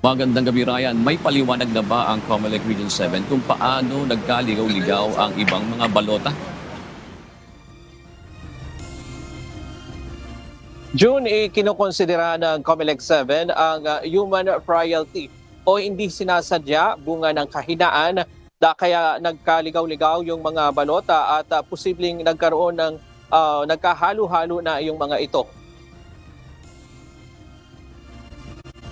Magandang gabi, Ryan. May paliwanag na ba ang COMELEC Region 7 kung paano nagkaligaw-ligaw ang ibang mga balota? June, kinokonsidera ng COMELEC 7 ang human frailty o hindi sinasadya bunga ng kahinaan kaya nagkaligaw-ligaw yung mga balota at posibleng nagkaroon ng nagkahalo-halo na yung mga ito.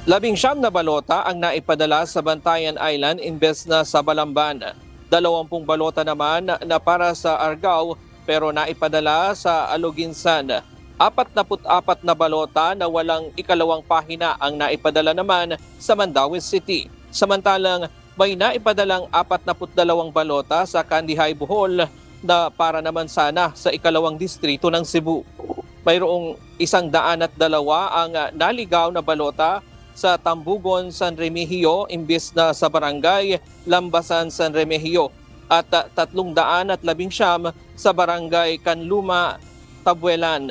19 na balota ang naipadala sa Bantayan Island imbes na sa Balamban. 20 balota naman na para sa Argao pero naipadala sa Aloginsan. 44 na balota na walang ikalawang pahina ang naipadala naman sa Mandaue City. Samantalang may naipadalang 42 balota sa Kandihay, Bohol na para naman sana sa ikalawang distrito ng Cebu. Mayroong 102 ang naligaw na balota sa Tambugon, San Remigio imbes na sa Barangay Lambasan, San Remigio at 319 sa Barangay Canluma, Tabuelan.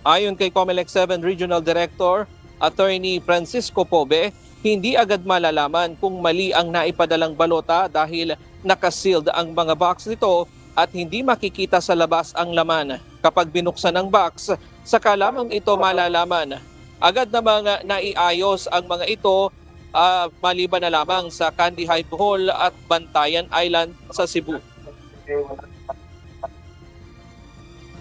Ayon kay COMELEC 7 Regional Director Attorney Francisco Pobe, hindi agad malalaman kung mali ang naipadalang balota dahil nakasealed ang mga box nito at hindi makikita sa labas ang laman. Kapag binuksan ang box, saka lamang ito malalaman. Agad na mga naiayos ang mga ito maliban na lamang sa Kandihay, Bohol at Bantayan Island sa Cebu.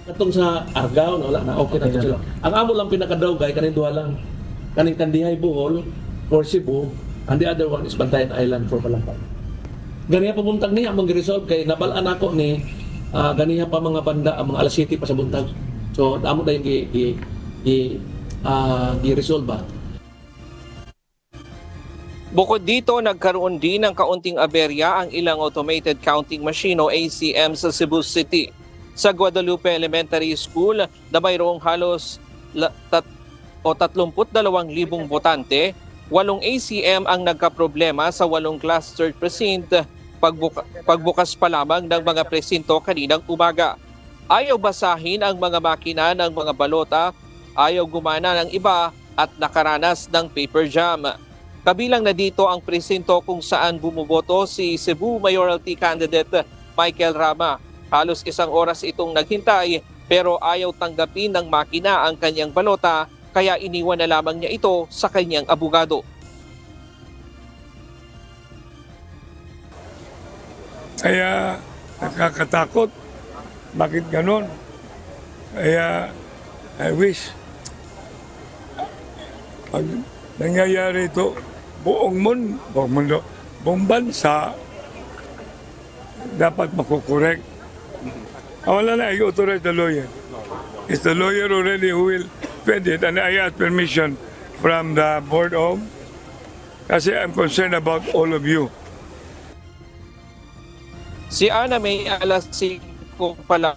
Katong sa Argao, wala na, okay na sila. Ang amo lang pinaka-draw guy, kanin duha lang. Kaning Kandihay, Bohol for Cebu, and the other one is Bantayan Island for Balamban. Ganiya pa buntag niya, mag-resolve kay nabalaan ako ni ganiya pa mga banda, ang mga alas 7 pa sa buntag. So, amo na yung i-resolve ba? Bukod dito, nagkaroon din ng kaunting aberya ang ilang automated counting machine o ACM sa Cebu City. Sa Guadalupe Elementary School na mayroong halos 32,000 botante, 8 ACM ang nagkaproblema sa 8 clustered precinct pagbukas pa lamang ng mga presinto kaninang umaga. Ayaw basahin ang mga makina ng mga balota, ayaw gumana ng iba at nakaranas ng paper jam. Kabilang na dito ang presinto kung saan bumuboto si Cebu Mayoralty candidate Michael Rama. Halos 1 oras itong naghintay pero ayaw tanggapin ng makina ang kanyang balota kaya iniwan na lamang niya ito sa kanyang abogado. Kaya nakakatakot. Bakit ganon? Kaya I wish pag nangyayari ito, buong mundo, buong bansa dapat makukorek. Wala na, I authorize the lawyer. It's the lawyer already who will fed it and I ask permission from the board of kasi I'm concerned about all of you. Si Ana May alas 5 pa lang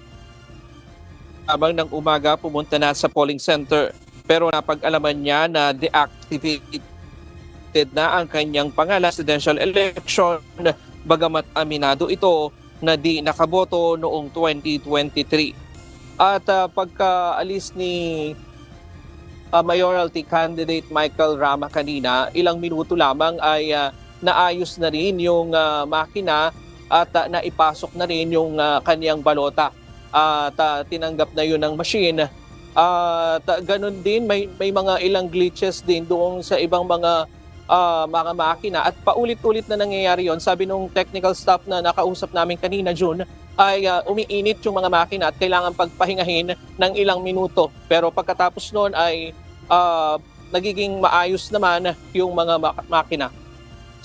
ng umaga pumunta na sa polling center pero napag-alaman niya na deactivated na ang kanyang presidential election bagamat aminado ito na di nakaboto noong 2023. At pagkaalis ni Mayoralty candidate Michael Rama kanina, ilang minuto lamang ay naayos na rin yung makina at naipasok na rin yung kanyang balota at tinanggap na yun ng machine. At ganun din, may mga ilang glitches din doon sa ibang mga makina at paulit-ulit na nangyayari yon. Sabi nung technical staff na nakausap namin kanina, June, ay umiinit yung mga makina at kailangan pagpahingahin ng ilang minuto. Pero pagkatapos noon ay nagiging maayos naman yung mga makina.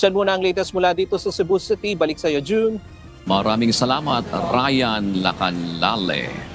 Diyan muna ang latest mula dito sa Cebu City. Balik sa iyo, June. Maraming salamat, Ryan Lacanlale.